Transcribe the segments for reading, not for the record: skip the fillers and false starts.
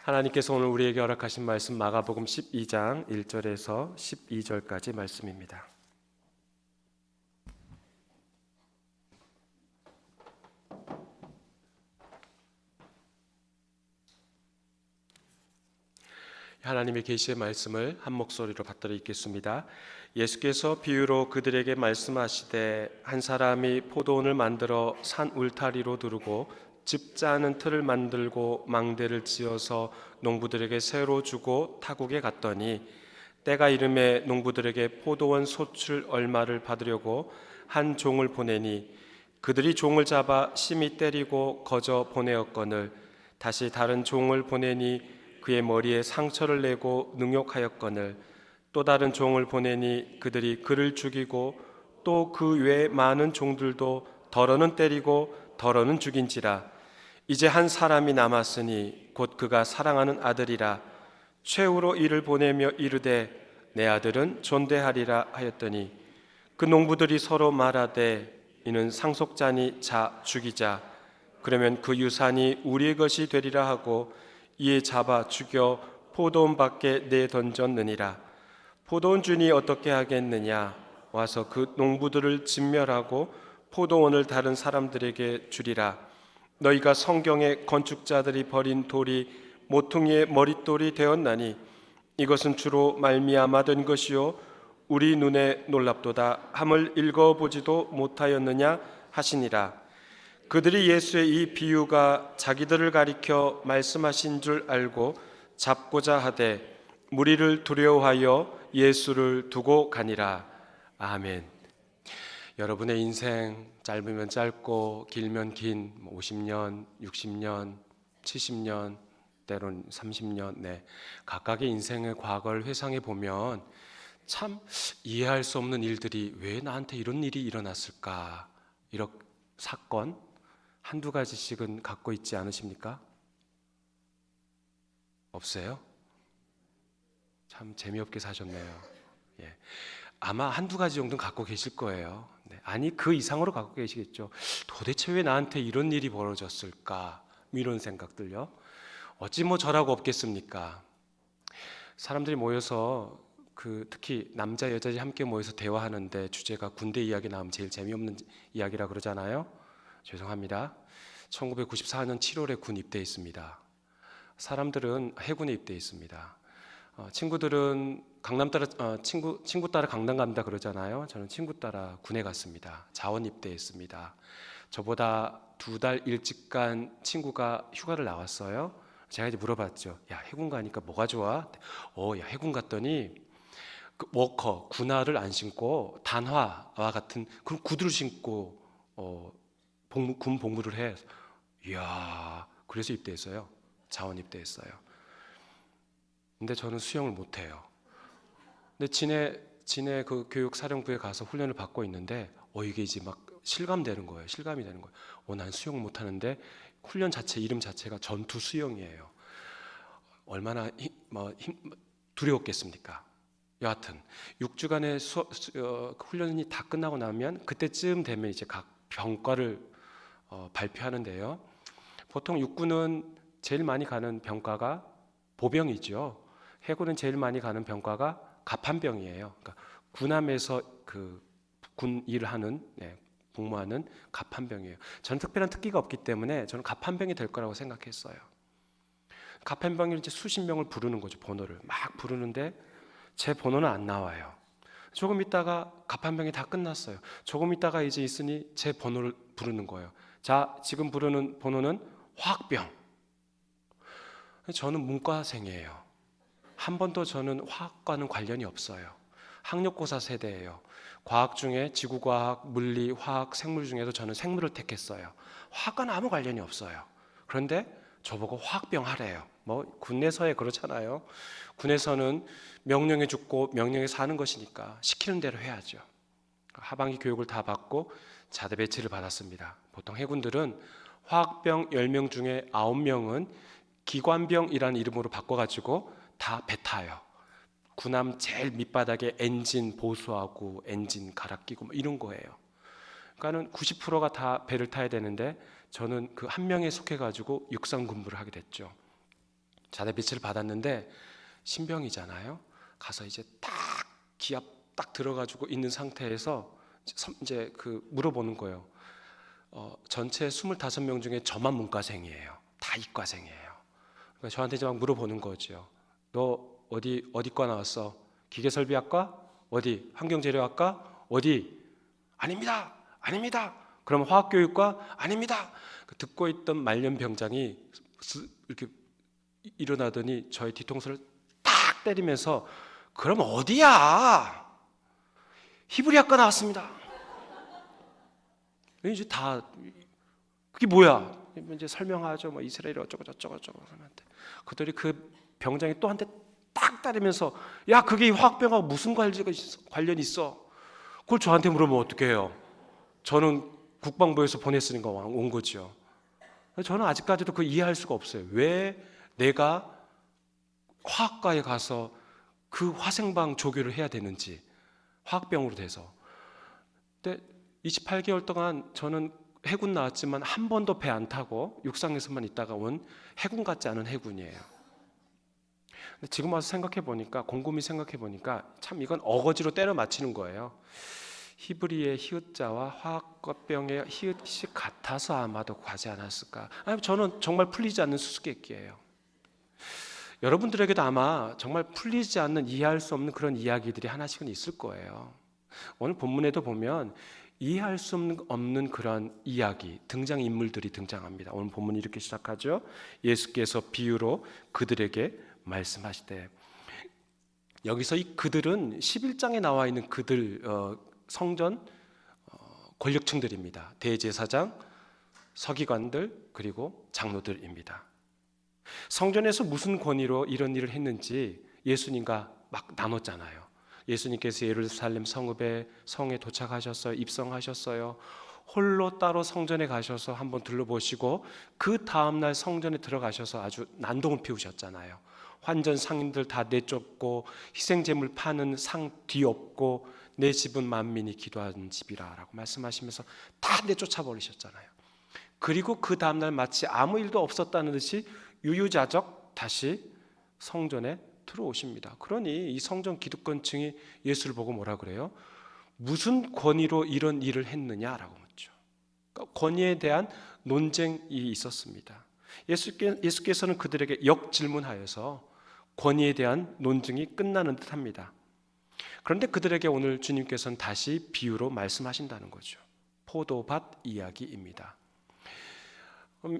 하나님께서 오늘 우리에게 허락하신 말씀 마가복음 12장 1절에서 12절까지 말씀입니다. 하나님의 계시의 말씀을 한 목소리로 받들어 읽겠습니다. 예수께서 비유로 그들에게 말씀하시되 한 사람이 포도원을 만들어 산 울타리로 두르고 집 짜는 틀을 만들고 망대를 지어서 농부들에게 새로 주고 타국에 갔더니 때가 이름에 농부들에게 포도원 소출 얼마를 받으려고 한 종을 보내니 그들이 종을 잡아 심히 때리고 거저 보내었거늘 다시 다른 종을 보내니 그의 머리에 상처를 내고 능욕하였거늘 또 다른 종을 보내니 그들이 그를 죽이고 또 그 외 많은 종들도 덜어는 때리고 덜어는 죽인지라. 이제 한 사람이 남았으니 곧 그가 사랑하는 아들이라. 최후로 이를 보내며 이르되 내 아들은 존대하리라 하였더니 그 농부들이 서로 말하되 이는 상속자니 자 죽이자. 그러면 그 유산이 우리의 것이 되리라 하고 이에 잡아 죽여 포도원 밖에 내던졌느니라. 포도원 주인이 어떻게 하겠느냐? 와서 그 농부들을 진멸하고 포도원을 다른 사람들에게 주리라. 너희가 성경의 건축자들이 버린 돌이 모퉁이의 머릿돌이 되었나니 이것은 주로 말미암아 된 것이요 우리 눈에 놀랍도다 함을 읽어보지도 못하였느냐 하시니라. 그들이 예수의 이 비유가 자기들을 가리켜 말씀하신 줄 알고 잡고자 하되 무리를 두려워하여 예수를 두고 가니라. 아멘. 여러분의 인생 짧으면 짧고 길면 긴 50년, 60년, 70년, 때론 30년 각각의 인생의 과거를 회상해 보면 참 이해할 수 없는 일들이 왜 나한테 이런 일이 일어났을까? 이런 사건 한두 가지씩은 갖고 있지 않으십니까? 없어요? 참 재미없게 사셨네요. 예. 아마 한두 가지 정도는 갖고 계실 거예요. 아니 그 이상으로 갖고 계시겠죠. 도대체 왜 나한테 이런 일이 벌어졌을까? 이런 생각들요. 어찌 뭐 저라고 없겠습니까? 사람들이 모여서 특히 남자 여자들이 함께 모여서 대화하는데 주제가 군대 이야기 나오면 제일 재미없는 이야기라 그러잖아요. 죄송합니다. 1994년 7월에 군 입대했습니다. 사람들은 해군에 입대했습니다. 친구들은 강남 따라 친구 따라 강남 간다 그러잖아요. 저는 친구 따라 군에 갔습니다. 자원 입대했습니다. 저보다 2달 일찍 간 친구가 휴가를 나왔어요. 제가 이제 물어봤죠. 야, 해군 가니까 뭐가 좋아? 야, 해군 갔더니 그 워커 군화를 안 신고 단화와 같은 그런 구두를 신고 군 복무를 해. 이야, 그래서 입대했어요. 자원 입대했어요. 근데 저는 수영을 못해요. 근데 진해 그 교육사령부에 가서 훈련을 받고 있는데 이게 이제 막 실감되는 거예요. 실감이 되는 거예요. 난 수영을 못하는데 훈련 자체 이름 자체가 전투 수영이에요. 얼마나 두려웠겠습니까? 여하튼 6주간의 훈련이 다 끝나고 나면 그때쯤 되면 이제 각 병과를 발표하는데요. 보통 육군은 제일 많이 가는 병과가 보병이죠. 해군은 제일 많이 가는 병과가 갑판병이에요. 그러니까 군함에서 군 일을 하는 복무하는 갑판병이에요. 저는 특별한 특기가 없기 때문에 저는 갑판병이 될 거라고 생각했어요. 갑판병이 이제 수십 명을 부르는 거죠. 번호를 막 부르는데 제 번호는 안 나와요. 조금 있다가 갑판병이 다 끝났어요. 조금 있다가 이제 있으니 제 번호를 부르는 거예요. 자, 지금 부르는 번호는 화학병. 저는 문과생이에요. 한 번도 저는 화학과는 관련이 없어요. 학력고사 세대예요. 과학 중에 지구과학, 물리, 화학, 생물 중에도 저는 생물을 택했어요. 화학과는 아무 관련이 없어요. 그런데 저보고 화학병 하래요. 군에서야 그렇잖아요. 군에서는 명령에 죽고 명령에 사는 것이니까 시키는 대로 해야죠. 하반기 교육을 다 받고 자대 배치를 받았습니다. 보통 해군들은 화학병 10명 중에 9명은 기관병이라는 이름으로 바꿔가지고 다 배 타요. 군함 제일 밑바닥에 엔진 보수하고 엔진 갈아 끼고 이런 거예요. 그러니까는 90%가 다 배를 타야 되는데 저는 그 한 명에 속해가지고 육상 군부를 하게 됐죠. 자대빛을 받았는데 신병이잖아요. 가서 이제 딱 기압 딱 들어가지고 있는 상태에서 이제 물어보는 거예요. 전체 25명 중에 저만 문과생이에요. 다 이과생이에요. 그러니까 저한테 이제 막 물어보는 거죠. 너 어디과 나왔어? 기계설비학과? 어디? 환경재료학과? 어디? 아닙니다. 아닙니다. 그럼 화학교육과? 아닙니다. 듣고 있던 말년병장이 이렇게 일어나더니 저의 뒤통수를 딱 때리면서 그럼 어디야? 히브리학과 나왔습니다. 이제 다 그게 뭐야? 이제 설명하죠. 뭐 이스라엘 어쩌고 저쩌고 하는데 그들이 그 병장이 또 한 대 딱 때리면서 야 그게 이 화학병하고 무슨 관련이 있어? 그걸 저한테 물으면 어떡해요? 저는 국방부에서 보냈으니까 온 거죠. 저는 아직까지도 그 이해할 수가 없어요. 왜 내가 화학과에 가서 그 화생방 조교를 해야 되는지 화학병으로 돼서. 근데 28개월 동안 저는 해군 나왔지만 한 번도 배 안 타고 육상에서만 있다가 온 해군 같지 않은 해군이에요. 근데 지금 와서 생각해 보니까 곰곰이 생각해 보니까 참 이건 어거지로 때려 맞히는 거예요. 히브리의 히읗자와 화학과병의 히읗이 같아서 아마도 가지 않았을까. 아니, 저는 정말 풀리지 않는 수수께끼예요. 여러분들에게도 아마 정말 풀리지 않는 이해할 수 없는 그런 이야기들이 하나씩은 있을 거예요. 오늘 본문에도 보면 이해할 수 없는 그런 이야기, 등장인물들이 등장합니다. 오늘 본문이 이렇게 시작하죠. 예수께서 비유로 그들에게 말씀하시되, 여기서 이 그들은 11장에 나와 있는 그들 성전 권력층들입니다. 대제사장, 서기관들 그리고 장로들입니다. 성전에서 무슨 권위로 이런 일을 했는지 예수님과 막 나눴잖아요. 예수님께서 예루살렘 성에 도착하셨어요. 입성하셨어요. 홀로 따로 성전에 가셔서 한번 둘러보시고 그 다음날 성전에 들어가셔서 아주 난동을 피우셨잖아요. 환전 상인들 다 내쫓고 희생제물 파는 상 뒤엎고 내 집은 만민이 기도하는 집이라 라고 말씀하시면서 다 내쫓아 버리셨잖아요. 그리고 그 다음날 마치 아무 일도 없었다는 듯이 유유자적 다시 성전에 들어오십니다. 그러니 이 성전 기득권층이 예수를 보고 뭐라 그래요? 무슨 권위로 이런 일을 했느냐라고 묻죠. 그러니까 권위에 대한 논쟁이 있었습니다. 예수께서는 그들에게 역질문하여서 권위에 대한 논쟁이 끝나는 듯합니다. 그런데 그들에게 오늘 주님께서는 다시 비유로 말씀하신다는 거죠. 포도밭 이야기입니다.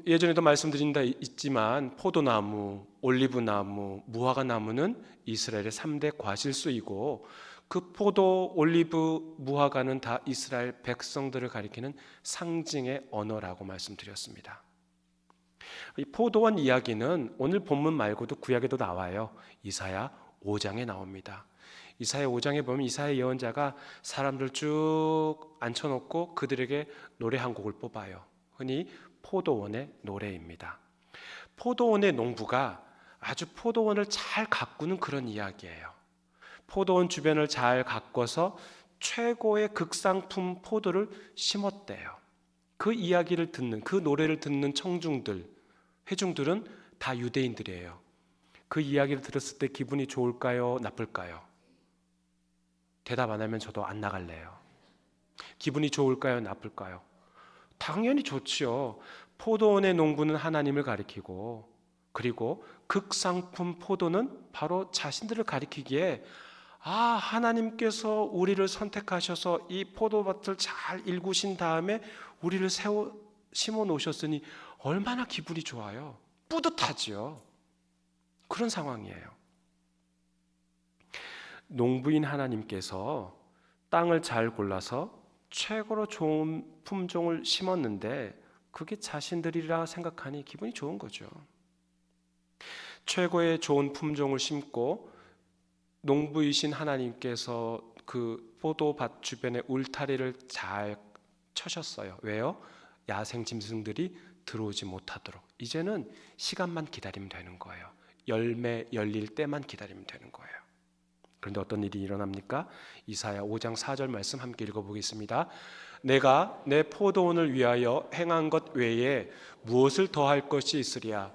예전에도 말씀드린 바 있지만 포도나무, 올리브나무, 무화과나무는 이스라엘의 3대 과실수이고 그 포도, 올리브, 무화과는 다 이스라엘 백성들을 가리키는 상징의 언어라고 말씀드렸습니다. 이 포도원 이야기는 오늘 본문 말고도 구약에도 나와요. 이사야 5장에 나옵니다. 이사야 5장에 보면 이사야 예언자가 사람들 쭉 앉혀놓고 그들에게 노래 한 곡을 뽑아요. 흔히 포도원의 노래입니다. 포도원의 농부가 아주 포도원을 잘 가꾸는 그런 이야기예요. 포도원 주변을 잘 가꿔서 최고의 극상품 포도를 심었대요. 그 이야기를 듣는, 그 노래를 듣는 청중들, 회중들은 다 유대인들이에요. 그 이야기를 들었을 때 기분이 좋을까요? 나쁠까요? 대답 안 하면 저도 안 나갈래요. 기분이 좋을까요? 나쁠까요? 당연히 좋지요. 포도원의 농부는 하나님을 가리키고 그리고 극상품 포도는 바로 자신들을 가리키기에 하나님께서 우리를 선택하셔서 이 포도밭을 잘 일구신 다음에 우리를 심어 놓으셨으니 얼마나 기분이 좋아요. 뿌듯하지요. 그런 상황이에요. 농부인 하나님께서 땅을 잘 골라서 최고로 좋은 품종을 심었는데 그게 자신들이라 생각하니 기분이 좋은 거죠. 최고의 좋은 품종을 심고 농부이신 하나님께서 그 포도밭 주변에 울타리를 잘 쳐셨어요. 왜요? 야생 짐승들이 들어오지 못하도록. 이제는 시간만 기다리면 되는 거예요. 열매 열릴 때만 기다리면 되는 거예요. 그런데 어떤 일이 일어납니까? 이사야 5장 4절 말씀 함께 읽어보겠습니다. 내가 내 포도원을 위하여 행한 것 외에 무엇을 더할 것이 있으랴?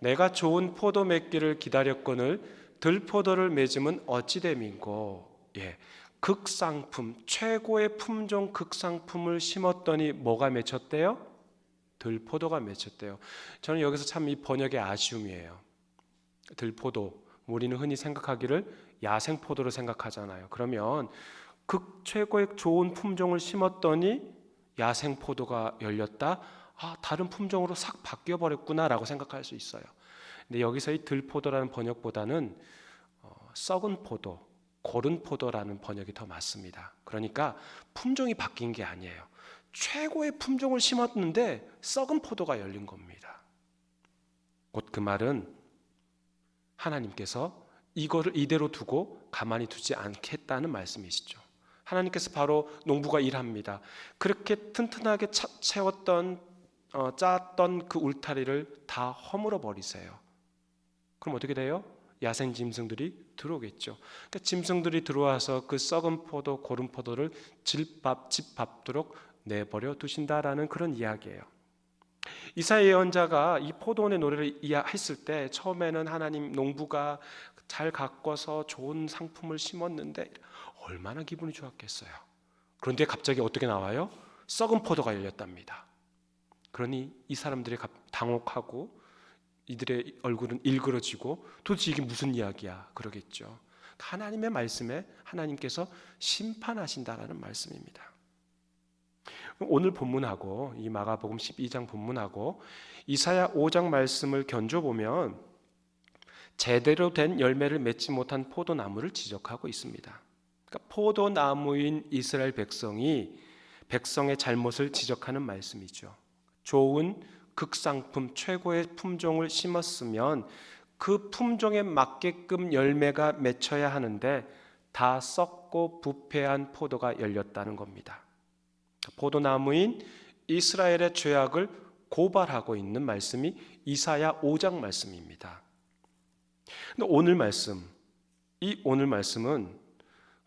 내가 좋은 포도 맺기를 기다렸거늘 들포도를 맺음은 어찌 됨인고. 극상품, 최고의 품종 극상품을 심었더니 뭐가 맺혔대요? 들포도가 맺혔대요. 저는 여기서 참 이 번역의 아쉬움이에요. 들포도, 우리는 흔히 생각하기를 야생포도로 생각하잖아요. 그러면 최고의 좋은 품종을 심었더니 야생포도가 열렸다? 다른 품종으로 싹 바뀌어버렸구나라고 생각할 수 있어요. 근데 여기서 이 들포도라는 번역보다는 썩은 포도, 고른 포도라는 번역이 더 맞습니다. 그러니까 품종이 바뀐 게 아니에요. 최고의 품종을 심었는데 썩은 포도가 열린 겁니다. 곧 그 말은 하나님께서 이거를 이대로 두고 가만히 두지 않겠다는 말씀이시죠. 하나님께서 바로 농부가 일합니다. 그렇게 튼튼하게 채웠던 짰던 그 울타리를 다 허물어 버리세요. 그럼 어떻게 돼요? 야생 짐승들이 들어오겠죠. 그러니까 짐승들이 들어와서 그 썩은 포도, 고른 포도를 집 밟도록 내버려 두신다라는 그런 이야기예요. 이사야 예언자가 이 포도원의 노래를 했을 때 처음에는 하나님 농부가 잘 가꿔서 좋은 상품을 심었는데 얼마나 기분이 좋았겠어요. 그런데 갑자기 어떻게 나와요? 썩은 포도가 열렸답니다. 그러니 이 사람들이 당혹하고 이들의 얼굴은 일그러지고 도대체 이게 무슨 이야기야 그러겠죠. 하나님의 말씀에 하나님께서 심판하신다라는 말씀입니다. 오늘 본문하고 이 마가복음 12장 본문하고 이사야 5장 말씀을 견줘보면 제대로 된 열매를 맺지 못한 포도나무를 지적하고 있습니다. 그러니까 포도나무인 이스라엘 백성이 백성의 잘못을 지적하는 말씀이죠. 좋은 극상품 최고의 품종을 심었으면 그 품종에 맞게끔 열매가 맺혀야 하는데 다 썩고 부패한 포도가 열렸다는 겁니다. 포도나무인 이스라엘의 죄악을 고발하고 있는 말씀이 이사야 5장 말씀입니다. 근데 오늘 말씀은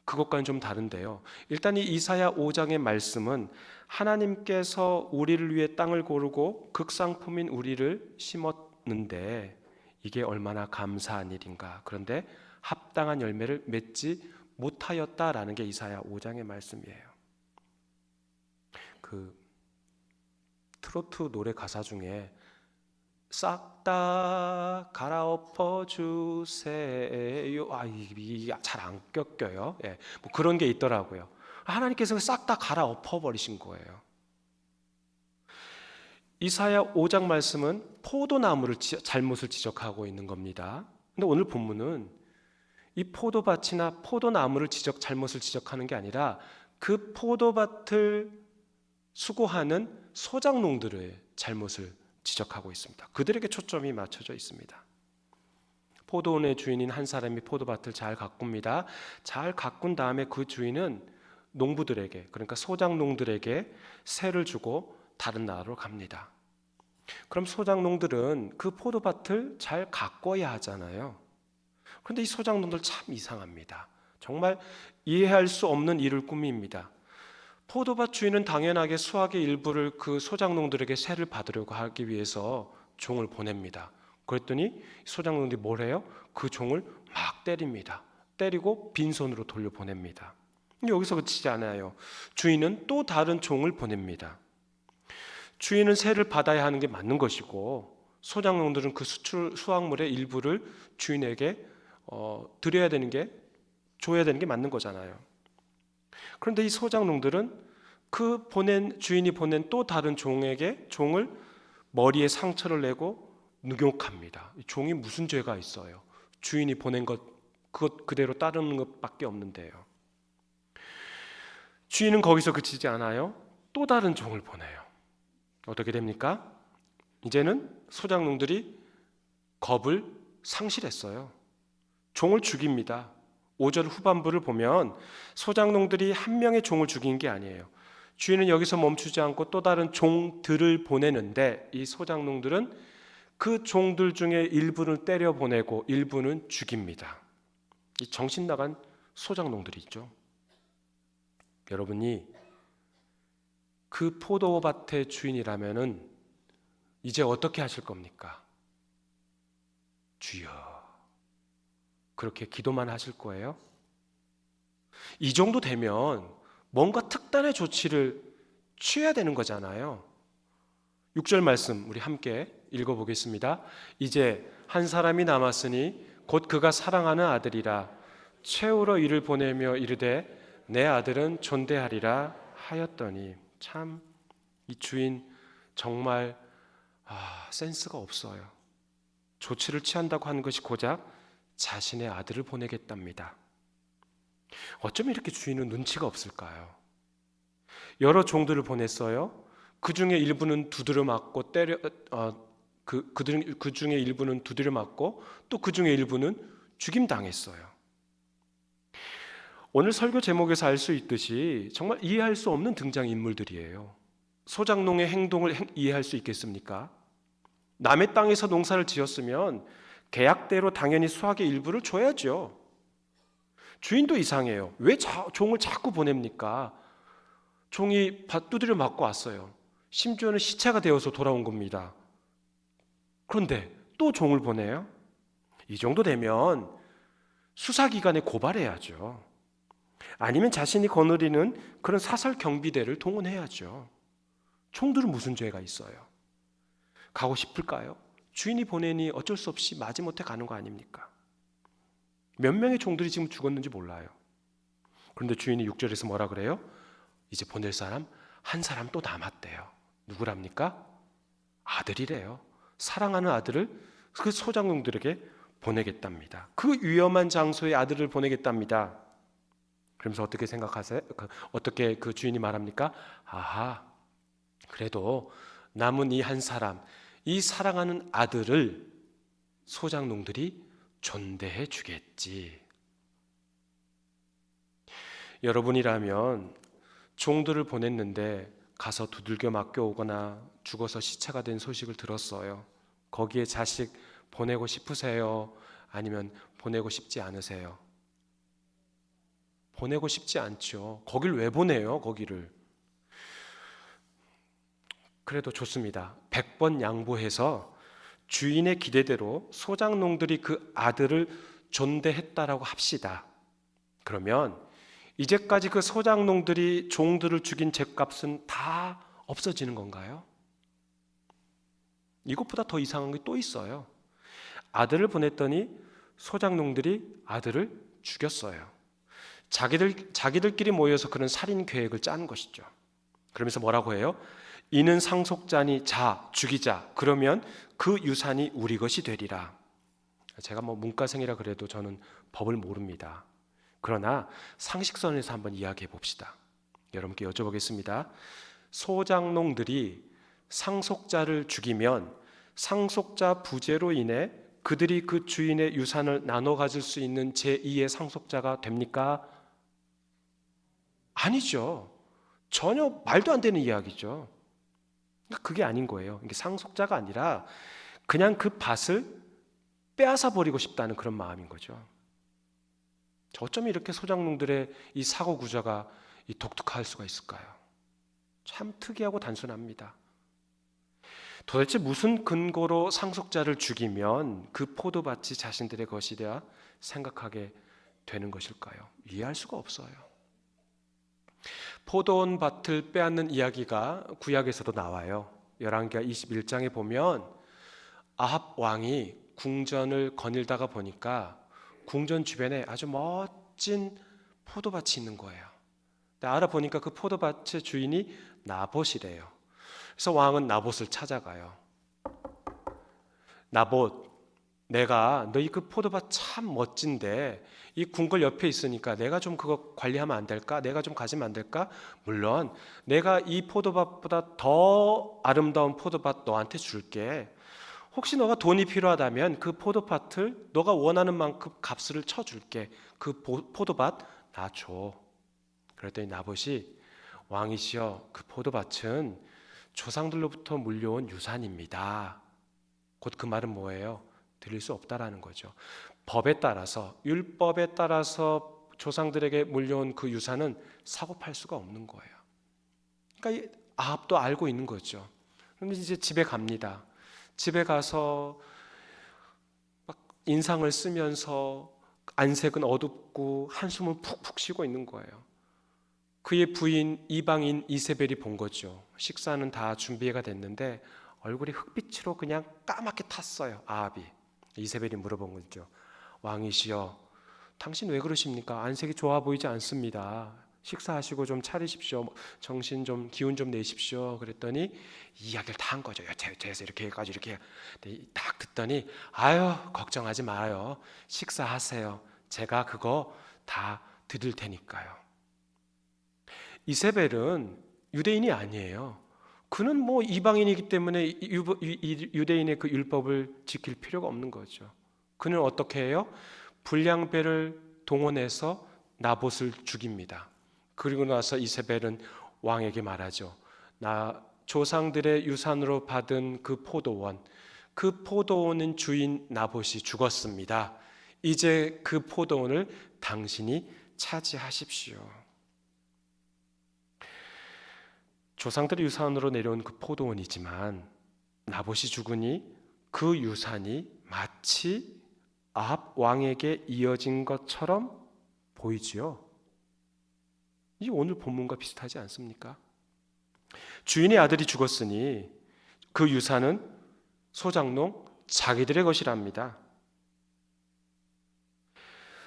그것과는 좀 다른데요. 일단 이 이사야 5장의 말씀은 하나님께서 우리를 위해 땅을 고르고 극상품인 우리를 심었는데 이게 얼마나 감사한 일인가. 그런데 합당한 열매를 맺지 못하였다라는 게 이사야 5장의 말씀이에요. 그 트로트 노래 가사 중에 싹 다 갈아엎어 주세요. 이게 잘 안 껴요. 뭐 그런 게 있더라고요. 하나님께서 싹 다 갈아엎어 버리신 거예요. 이사야 5장 말씀은 포도나무를 잘못을 지적하고 있는 겁니다. 근데 오늘 본문은 이 포도밭이나 포도나무를 잘못을 지적하는 게 아니라 그 포도밭을 수고하는 소작농들의 잘못을 지적하고 있습니다. 그들에게 초점이 맞춰져 있습니다. 포도원의 주인인 한 사람이 포도밭을 잘 가꿉니다. 잘 가꾼 다음에 그 주인은 농부들에게, 그러니까 소작농들에게 세를 주고 다른 나라로 갑니다. 그럼 소작농들은 그 포도밭을 잘 가꿔야 하잖아요. 그런데 이 소작농들 참 이상합니다. 정말 이해할 수 없는 일을 꾸밉니다. 포도밭 주인은 당연하게 수확의 일부를 그 소작농들에게 세를 받으려고 하기 위해서 종을 보냅니다. 그랬더니 소작농들이 뭘 해요? 그 종을 막 때립니다. 때리고 빈손으로 돌려보냅니다. 여기서 그치지 않아요. 주인은 또 다른 종을 보냅니다. 주인은 세를 받아야 하는 게 맞는 것이고 소작농들은 그 수확물의 일부를 주인에게 줘야 되는 게 맞는 거잖아요. 그런데 이 소작농들은 주인이 보낸 또 다른 종을 머리에 상처를 내고 능욕합니다. 종이 무슨 죄가 있어요? 주인이 보낸 그것 그대로 따르는 것밖에 없는데요. 주인은 거기서 그치지 않아요. 또 다른 종을 보내요. 어떻게 됩니까? 이제는 소작농들이 겁을 상실했어요. 종을 죽입니다. 5절 후반부를 보면 소작농들이 한 명의 종을 죽인 게 아니에요. 주인은 여기서 멈추지 않고 또 다른 종들을 보내는데 이 소작농들은 그 종들 중에 일부를 때려보내고 일부는 죽입니다. 이 정신 나간 소작농들이 있죠. 여러분이 그 포도밭의 주인이라면은 이제 어떻게 하실 겁니까? 주여. 그렇게 기도만 하실 거예요? 이 정도 되면 뭔가 특단의 조치를 취해야 되는 거잖아요. 6절 말씀 우리 함께 읽어보겠습니다. 이제 한 사람이 남았으니 곧 그가 사랑하는 아들이라. 채우러 이를 보내며 이르되 내 아들은 존대하리라 하였더니. 참 이 주인 정말 센스가 없어요. 조치를 취한다고 하는 것이 고작 자신의 아들을 보내겠답니다. 어쩜 이렇게 주인은 눈치가 없을까요? 여러 종들을 보냈어요. 그 중에 일부는 두드려 맞고 그 중에 일부는 두드려 맞고 또 그 중에 일부는 죽임 당했어요. 오늘 설교 제목에서 알 수 있듯이 정말 이해할 수 없는 등장 인물들이에요. 소작농의 행동을 이해할 수 있겠습니까? 남의 땅에서 농사를 지었으면 계약대로 당연히 수확의 일부를 줘야죠. 주인도 이상해요. 왜 종을 자꾸 보냅니까? 종이 두드려 맞고 왔어요. 심지어는 시체가 되어서 돌아온 겁니다. 그런데 또 종을 보내요? 이 정도 되면 수사기관에 고발해야죠. 아니면 자신이 거느리는 그런 사설 경비대를 동원해야죠. 종들은 무슨 죄가 있어요? 가고 싶을까요? 주인이 보내니 어쩔 수 없이 마지못해 가는 거 아닙니까? 몇 명의 종들이 지금 죽었는지 몰라요. 그런데 주인이 6절에서 뭐라 그래요? 이제 보낼 사람 한 사람 또 남았대요. 누구랍니까? 아들이래요. 사랑하는 아들을 그 소작농들에게 보내겠답니다. 그 위험한 장소에 아들을 보내겠답니다. 그러면서 어떻게 생각하세요? 어떻게 그 주인이 말합니까? 아하, 그래도 남은 이 한 사람, 이 사랑하는 아들을 소작농들이 존대해 주겠지. 여러분이라면 종들을 보냈는데 가서 두들겨 맞겨 오거나 죽어서 시체가 된 소식을 들었어요. 거기에 자식 보내고 싶으세요? 아니면 보내고 싶지 않으세요? 보내고 싶지 않죠. 거길 왜 보내요? 거기를. 그래도 좋습니다. 100번 양보해서 주인의 기대대로 소작농들이 그 아들을 존대했다라고 합시다. 그러면 이제까지 그 소작농들이 종들을 죽인 죗값은 다 없어지는 건가요? 이것보다 더 이상한 게 또 있어요. 아들을 보냈더니 소작농들이 아들을 죽였어요. 자기들끼리 모여서 그런 살인 계획을 짠 것이죠. 그러면서 뭐라고 해요? 이는 상속자니 자 죽이자. 그러면 그 유산이 우리 것이 되리라. 제가 문과생이라 그래도 저는 법을 모릅니다. 그러나 상식선에서 한번 이야기해 봅시다. 여러분께 여쭤보겠습니다. 소작농들이 상속자를 죽이면 상속자 부재로 인해 그들이 그 주인의 유산을 나눠 가질 수 있는 제2의 상속자가 됩니까? 아니죠. 전혀 말도 안 되는 이야기죠. 그게 아닌 거예요. 이게 상속자가 아니라 그냥 그 밭을 빼앗아 버리고 싶다는 그런 마음인 거죠. 어쩜 이렇게 소작농들의 이 사고 구조가 독특할 수가 있을까요? 참 특이하고 단순합니다. 도대체 무슨 근거로 상속자를 죽이면 그 포도밭이 자신들의 것이라 생각하게 되는 것일까요? 이해할 수가 없어요. 포도원 밭을 빼앗는 이야기가 구약에서도 나와요. 열왕기하 21장에 보면 아합 왕이 궁전을 거닐다가 보니까 궁전 주변에 아주 멋진 포도밭이 있는 거예요. 알아보니까 그 포도밭의 주인이 나봇이래요. 그래서 왕은 나봇을 찾아가요. 나봇, 내가 너희 그 포도밭 참 멋진데 이 궁궐 옆에 있으니까 내가 좀 그거 관리하면 안 될까? 내가 좀 가지면 안 될까? 물론 내가 이 포도밭보다 더 아름다운 포도밭 너한테 줄게. 혹시 너가 돈이 필요하다면 그 포도밭을 너가 원하는 만큼 값을 쳐줄게. 그 포도밭 나 줘. 그랬더니 나봇이 왕이시여 그 포도밭은 조상들로부터 물려온 유산입니다. 곧 그 말은 뭐예요? 드릴 수 없다라는 거죠. 법에 따라서 율법에 따라서 조상들에게 물려온 그 유산은 사고 팔 수가 없는 거예요. 그러니까 아합도 알고 있는 거죠. 그런데 이제 집에 갑니다. 집에 가서 막 인상을 쓰면서 안색은 어둡고 한숨을 푹푹 쉬고 있는 거예요. 그의 부인 이방인 이세벨이 본 거죠. 식사는 다 준비가 됐는데 얼굴이 흑빛으로 그냥 까맣게 탔어요. 아합이. 이세벨이 물어본 거죠. 왕이시여, 당신 왜 그러십니까? 안색이 좋아 보이지 않습니다. 식사하시고 좀 차리십시오. 정신 좀, 기운 좀 내십시오. 그랬더니 이야기를 다 한 거죠. 여차여차해서 이렇게 해가지고 이렇게 딱 듣더니 아유, 걱정하지 마요. 식사하세요. 제가 그거 다 드릴 테니까요. 이세벨은 유대인이 아니에요. 그는 뭐 이방인이기 때문에 유대인의 그 율법을 지킬 필요가 없는 거죠. 그는 어떻게 해요? 불량배를 동원해서 나봇을 죽입니다. 그리고 나서 이세벨은 왕에게 말하죠. 나 조상들의 유산으로 받은 그 포도원은 주인 나봇이 죽었습니다. 이제 그 포도원을 당신이 차지하십시오. 조상들의 유산으로 내려온 그 포도원이지만 나봇이 죽으니 그 유산이 마치 아합 왕에게 이어진 것처럼 보이지요. 이 오늘 본문과 비슷하지 않습니까? 주인의 아들이 죽었으니 그 유산은 소작농 자기들의 것이랍니다.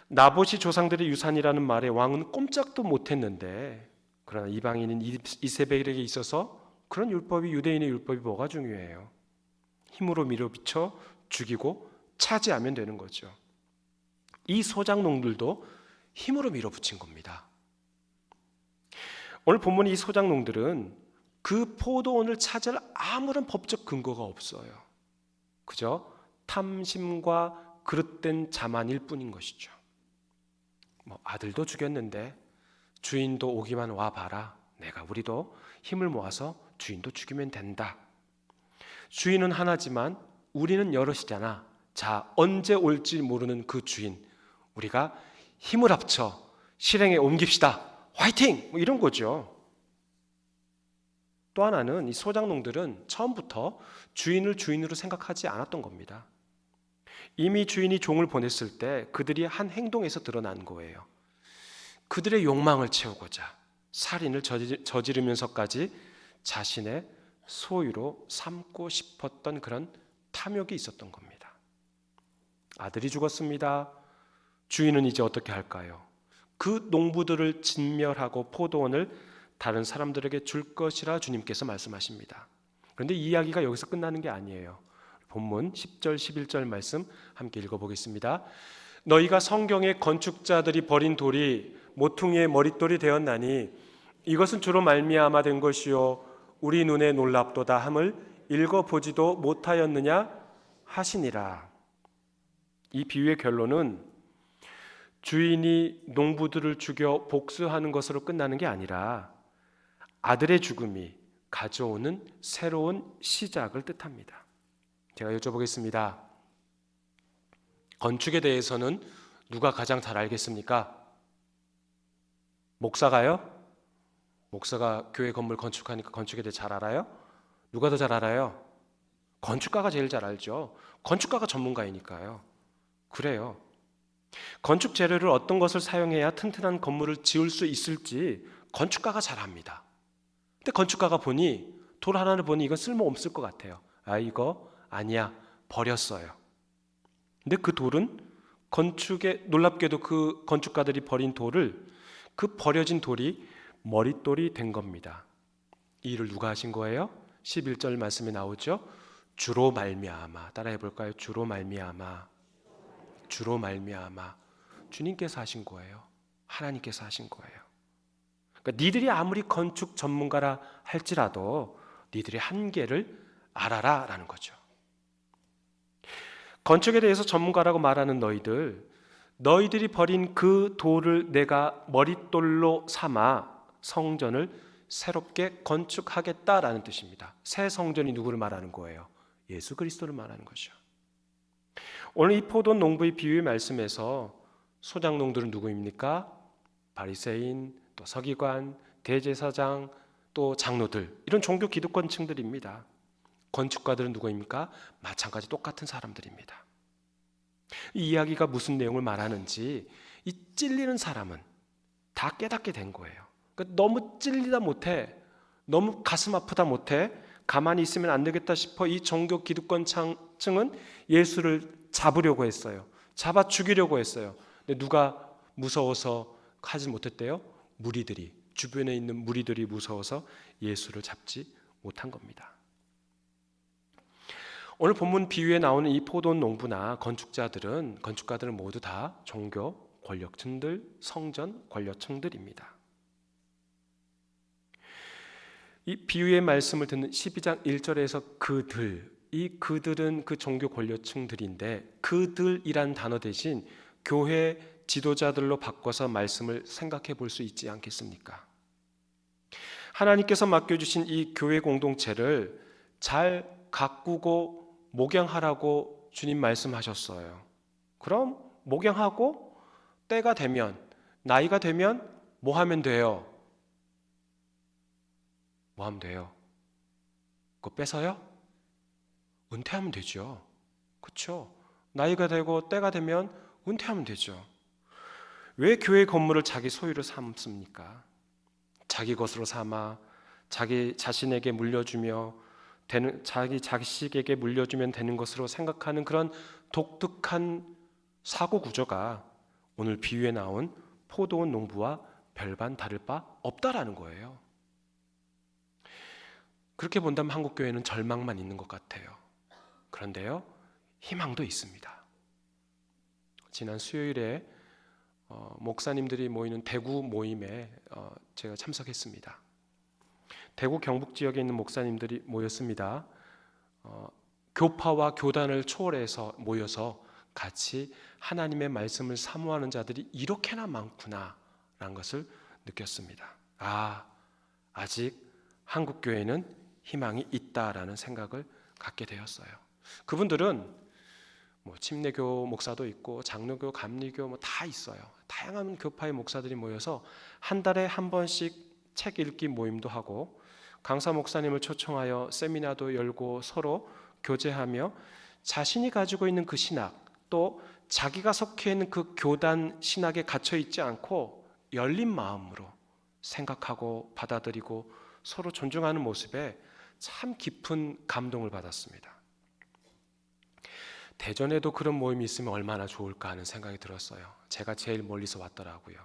나봇이 조상들의 유산이라는 말에 왕은 꼼짝도 못했는데, 그러나 이방인인 이세벨에게 있어서 그런 율법이, 유대인의 율법이 뭐가 중요해요? 힘으로 밀어붙여 죽이고 차지하면 되는 거죠. 이 소작농들도 힘으로 밀어붙인 겁니다. 오늘 본문 이 소작농들은 그 포도원을 차지할 아무런 법적 근거가 없어요. 그저 탐심과 그릇된 자만일 뿐인 것이죠. 아들도 죽였는데 주인도 오기만 와봐라. 우리도 힘을 모아서 주인도 죽이면 된다. 주인은 하나지만 우리는 여럿이잖아. 자, 언제 올지 모르는 그 주인, 우리가 힘을 합쳐 실행에 옮깁시다. 화이팅! 이런 거죠. 또 하나는 이 소작농들은 처음부터 주인을 주인으로 생각하지 않았던 겁니다. 이미 주인이 종을 보냈을 때 그들이 한 행동에서 드러난 거예요. 그들의 욕망을 채우고자 살인을 저지르면서까지 자신의 소유로 삼고 싶었던 그런 탐욕이 있었던 겁니다. 아들이 죽었습니다. 주인은 이제 어떻게 할까요? 그 농부들을 진멸하고 포도원을 다른 사람들에게 줄 것이라 주님께서 말씀하십니다. 그런데 이 이야기가 여기서 끝나는 게 아니에요. 본문 10절 11절 말씀 함께 읽어보겠습니다. 너희가 성경의 건축자들이 버린 돌이 모퉁이의 머릿돌이 되었나니 이것은 주로 말미암아 된 것이요 우리 눈에 놀랍도다 함을 읽어보지도 못하였느냐 하시니라. 이 비유의 결론은 주인이 농부들을 죽여 복수하는 것으로 끝나는 게 아니라 아들의 죽음이 가져오는 새로운 시작을 뜻합니다. 제가 여쭤보겠습니다. 건축에 대해서는 누가 가장 잘 알겠습니까? 목사가요? 목사가 교회 건물 건축하니까 건축에 대해 잘 알아요? 누가 더 잘 알아요? 건축가가 제일 잘 알죠. 건축가가 전문가이니까요. 그래요. 건축 재료를 어떤 것을 사용해야 튼튼한 건물을 지을 수 있을지 건축가가 잘 압니다. 근데 건축가가 보니 돌 하나를 보니 이건 쓸모없을 것 같아요. 이거 아니야, 버렸어요. 근데 그 돌은 건축에 놀랍게도 그 건축가들이 버린 돌을, 그 버려진 돌이 머릿돌이 된 겁니다. 이 일을 누가 하신 거예요? 11절 말씀에 나오죠. 주로 말미암아. 따라해 볼까요? 주로 말미암아. 주로 말미암아. 주님께서 하신 거예요. 하나님께서 하신 거예요. 그러니까 니들이 아무리 건축 전문가라 할지라도 니들의 한계를 알아라 라는 거죠. 건축에 대해서 전문가라고 말하는 너희들이 버린 그 돌을 내가 머릿돌로 삼아 성전을 새롭게 건축하겠다라는 뜻입니다. 새 성전이 누구를 말하는 거예요? 예수 그리스도를 말하는 거죠. 오늘 이 포도원 농부의 비유의 말씀에서 소작농들은 누구입니까? 바리새인, 또 서기관, 대제사장, 또 장로들, 이런 종교 기득권층들입니다. 건축가들은 누구입니까? 마찬가지 똑같은 사람들입니다. 이 이야기가 무슨 내용을 말하는지 이 찔리는 사람은 다 깨닫게 된 거예요. 그러니까 너무 찔리다 못해, 너무 가슴 아프다 못해 가만히 있으면 안 되겠다 싶어 이 종교 기득권층은 예수를 잡으려고 했어요. 잡아 죽이려고 했어요. 근데 누가 무서워서 하지 못했대요? 무리들이, 주변에 있는 무리들이 무서워서 예수를 잡지 못한 겁니다. 오늘 본문 비유에 나오는 이 포도원 농부나 건축가들은 모두 다 종교 권력층들, 성전 권력층들입니다. 이 비유의 말씀을 듣는 12장 1절에서 그들은 그 종교 권력층들인데 그들이란 단어 대신 교회 지도자들로 바꿔서 말씀을 생각해 볼 수 있지 않겠습니까? 하나님께서 맡겨주신 이 교회 공동체를 잘 가꾸고 목양하라고 주님 말씀하셨어요. 그럼 목양하고 때가 되면, 나이가 되면 뭐 하면 돼요? 뭐 하면 돼요? 그거 뺏어요? 은퇴하면 되죠. 그렇죠? 나이가 되고 때가 되면 은퇴하면 되죠. 왜 교회 건물을 자기 소유로 삼습니까? 자기 것으로 삼아 자기 자신에게 물려주며 자기 자식에게 물려주면 되는 것으로 생각하는 그런 독특한 사고 구조가 오늘 비유에 나온 포도원 농부와 별반 다를 바 없다라는 거예요. 그렇게 본다면 한국 교회는 절망만 있는 것 같아요. 그런데요, 희망도 있습니다. 지난 수요일에 목사님들이 모이는 대구 모임에 제가 참석했습니다. 대구 경북 지역에 있는 목사님들이 모였습니다. 교파와 교단을 초월해서 모여서 같이 하나님의 말씀을 사모하는 자들이 이렇게나 많구나라는 것을 느꼈습니다. 아직 한국 교회는 희망이 있다라는 생각을 갖게 되었어요. 그분들은 침례교 목사도 있고 장로교, 감리교 다 있어요. 다양한 교파의 목사들이 모여서 한 달에 한 번씩 책 읽기 모임도 하고 강사 목사님을 초청하여 세미나도 열고 서로 교제하며 자신이 가지고 있는 그 신학 또 자기가 속해 있는 그 교단 신학에 갇혀 있지 않고 열린 마음으로 생각하고 받아들이고 서로 존중하는 모습에 참 깊은 감동을 받았습니다. 대전에도 그런 모임이 있으면 얼마나 좋을까 하는 생각이 들었어요. 제가 제일 멀리서 왔더라고요.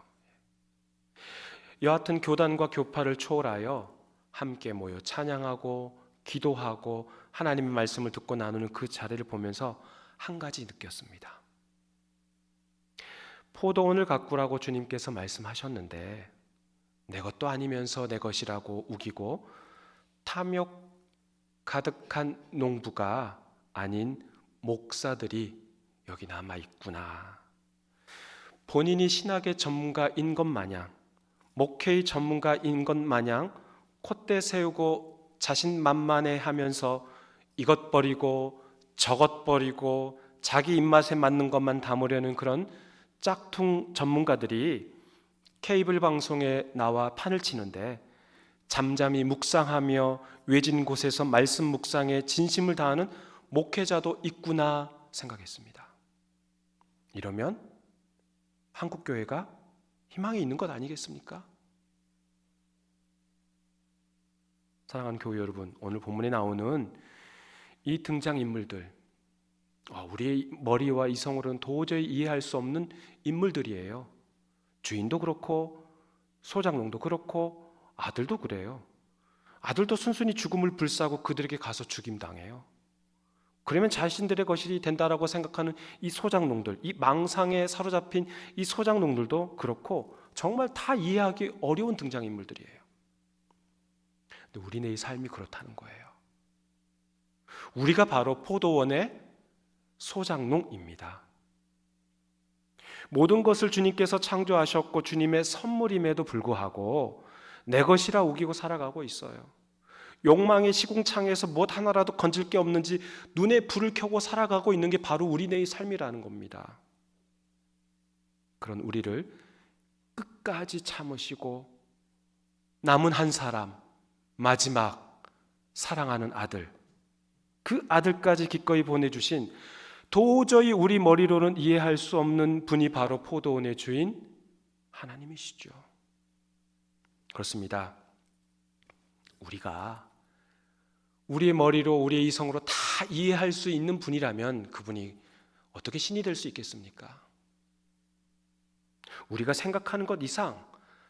여하튼 교단과 교파를 초월하여 함께 모여 찬양하고 기도하고 하나님의 말씀을 듣고 나누는 그 자리를 보면서 한 가지 느꼈습니다. 포도원을 가꾸라고 주님께서 말씀하셨는데 내 것도 아니면서 내 것이라고 우기고 탐욕 가득한 농부가 아닌 목사들이 여기 남아 있구나. 본인이 신학의 전문가인 것 마냥, 목회의 전문가인 것 마냥 콧대 세우고 자신만만해하면서 이것 버리고 저것 버리고 자기 입맛에 맞는 것만 담으려는 그런 짝퉁 전문가들이 케이블 방송에 나와 판을 치는데 잠잠히 묵상하며 외진 곳에서 말씀 묵상에 진심을 다하는 목회자도 있구나 생각했습니다. 이러면 한국 교회가 희망이 있는 것 아니겠습니까? 사랑하는 교회 여러분, 오늘 본문에 나오는 이 등장인물들, 우리의 머리와 이성으로는 도저히 이해할 수 없는 인물들이에요. 주인도 그렇고 소장농도 그렇고 아들도 그래요. 아들도 순순히 죽음을 불사하고 그들에게 가서 죽임당해요. 그러면 자신들의 것이 된다라고 생각하는 이 소장농들, 이 망상에 사로잡힌 이 소장농들도 그렇고 정말 다 이해하기 어려운 등장인물들이에요. 근데 우리네 삶이 그렇다는 거예요. 우리가 바로 포도원의 소장농입니다. 모든 것을 주님께서 창조하셨고 주님의 선물임에도 불구하고 내 것이라 우기고 살아가고 있어요. 욕망의 시궁창에서 무엇 하나라도 건질 게 없는지 눈에 불을 켜고 살아가고 있는 게 바로 우리네의 삶이라는 겁니다. 그런 우리를 끝까지 참으시고 남은 한 사람, 마지막 사랑하는 아들, 그 아들까지 기꺼이 보내주신 도저히 우리 머리로는 이해할 수 없는 분이 바로 포도원의 주인 하나님이시죠. 그렇습니다. 우리가 우리의 머리로 우리의 이성으로 다 이해할 수 있는 분이라면 그분이 어떻게 신이 될 수 있겠습니까? 우리가 생각하는 것 이상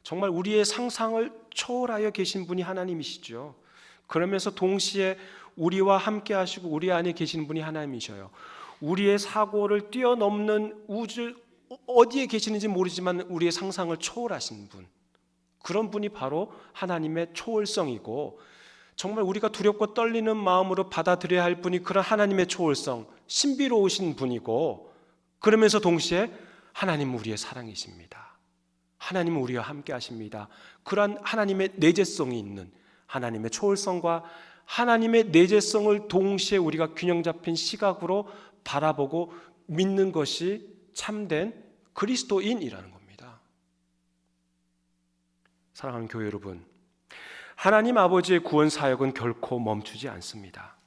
정말 우리의 상상을 초월하여 계신 분이 하나님이시죠. 그러면서 동시에 우리와 함께 하시고 우리 안에 계시는 분이 하나님이셔요. 우리의 사고를 뛰어넘는 우주 어디에 계시는지 모르지만 우리의 상상을 초월하신 분, 그런 분이 바로 하나님의 초월성이고, 정말 우리가 두렵고 떨리는 마음으로 받아들여야 할 분이 그런 하나님의 초월성, 신비로우신 분이고, 그러면서 동시에 하나님은 우리의 사랑이십니다. 하나님은 우리와 함께 하십니다. 그러한 하나님의 내재성이 있는 하나님의 초월성과 하나님의 내재성을 동시에 우리가 균형 잡힌 시각으로 바라보고 믿는 것이 참된 그리스도인이라는 겁니다. 사랑하는 교회 여러분, 하나님 아버지의 구원 사역은 결코 멈추지 않습니다.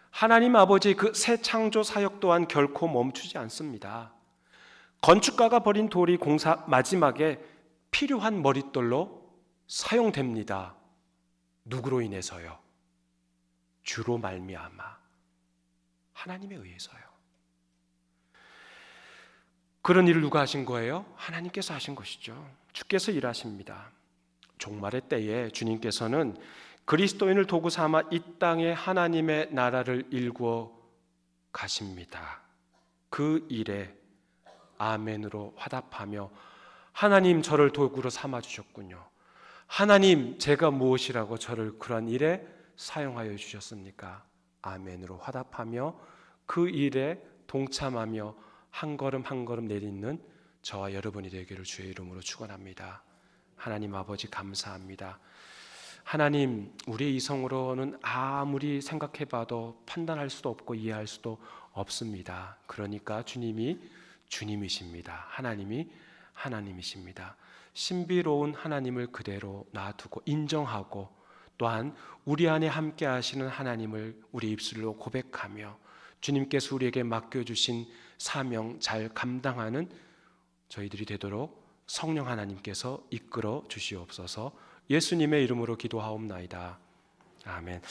하나님 아버지의 그 새 창조 사역 또한 결코 멈추지 않습니다. 건축가가 버린 돌이 공사 마지막에 필요한 머릿돌로 사용됩니다. 누구로 인해서요? 주로 말미암아 하나님에 의해서요. 그런 일을 누가 하신 거예요? 하나님께서 하신 것이죠. 주께서 일하십니다. 종말의 때에 주님께서는 그리스도인을 도구 삼아 이 땅에 하나님의 나라를 일구어 가십니다. 그 일에 아멘으로 화답하며 하나님 저를 도구로 삼아 주셨군요. 하나님 제가 무엇이라고 저를 그러한 일에 사용하여 주셨습니까? 아멘으로 화답하며 그 일에 동참하며 한 걸음 한 걸음 내딛는 저와 여러분이 되기를 주의 이름으로 축원합니다. 하나님 아버지 감사합니다. 하나님, 우리의 이성으로는 아무리 생각해봐도 판단할 수도 없고 이해할 수도 없습니다. 그러니까 주님이 주님이십니다. 하나님이 하나님이십니다. 신비로운 하나님을 그대로 놔두고 인정하고, 또한 우리 안에 함께 하시는 하나님을 우리 입술로 고백하며 주님께서 우리에게 맡겨주신 사명 잘 감당하는 저희들이 되도록 성령 하나님께서 이끌어 주시옵소서. 예수님의 이름으로 기도하옵나이다. 아멘.